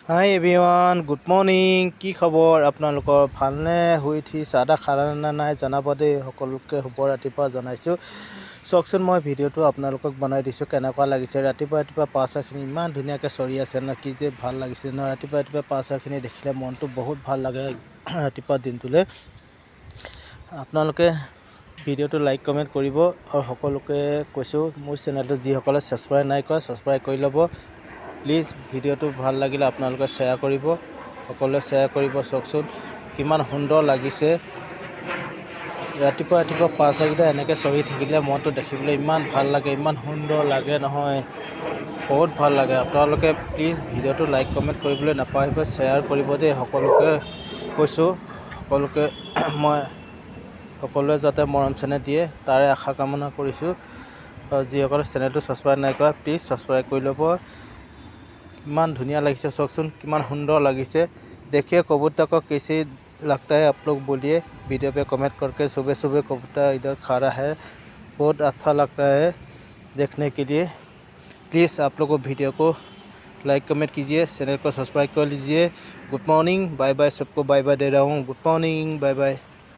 হাই everyone, good morning. কি খবৰ আপোনালোকৰ? ভালনে? শুই উঠি চাহ তাহ খালে নাই জনাব দেই। সকলোকে শুভ ৰাতিপুৱা জনাইছোঁ। চাওকচোন, মই ভিডিঅ'টো আপোনালোকক বনাই দিছোঁ। কেনেকুৱা লাগিছে ৰাতিপুৱা পাৰ চৰাইখিনি ইমান ধুনীয়াকৈ চৰি আছে ন, কি যে ভাল লাগিছে ন। ৰাতিপুৱা পাৰ চৰাইখিনি দেখিলে মনটো বহুত ভাল লাগে ৰাতিপুৱা দিনটোলৈ। আপোনালোকে ভিডিঅ'টো লাইক কমেণ্ট কৰিব আৰু সকলোকে কৈছোঁ, মোৰ চেনেলটো যিসকলে ছাবস্ক্ৰাইব নাই কৰা ছাবস্ক্ৰাইব কৰি ল'ব প্লিজ। ভিডিঅ'টো ভাল লাগিলে আপোনালোকে শ্বেয়াৰ কৰিব, সকলোৱে শ্বেয়াৰ কৰিব। চাওকচোন কিমান সুন্দৰ লাগিছে। ৰাতিপুৱা পাৰ চৰাইকেইটা এনেকৈ চৰি থাকিলে মনটো দেখিবলৈ ইমান ভাল লাগে, ইমান সুন্দৰ লাগে নহয়, বহুত ভাল লাগে। আপোনালোকে প্লিজ ভিডিঅ'টো লাইক কমেণ্ট কৰিবলৈ নাপাহৰিব, শ্বেয়াৰ কৰিব দেই। সকলোকে কৈছোঁ, সকলোকে মই সকলোৱে যাতে মৰম চেনেহ দিয়ে তাৰে আশা কামনা কৰিছোঁ। আৰু যিসকলে চেনেলটো ছাবস্ক্ৰাইব নাই কৰা প্লিজ ছাবস্ক্ৰাইব কৰি ল'ব। ইমান ধুনীয়া লাগিছে, চাওকচোন কিমান সুন্দৰ লাগিছে। देखिए कबूतर को कैसे लगता है आप लोग बोलिए, वीडियो पे कमेंट करके। सुबह सुबह कबूतर इधर खा रहा है, बहुत अच्छा लगता है देखने के लिए। प्लीज़ आप लोग को वीडियो को लाइक कमेंट कीजिए, चैनल को सब्सक्राइब कर लीजिए। गुड मॉर्निंग, बाय बाय सबको, बाय बाय दे रहा हूँ। Good morning, bye bye.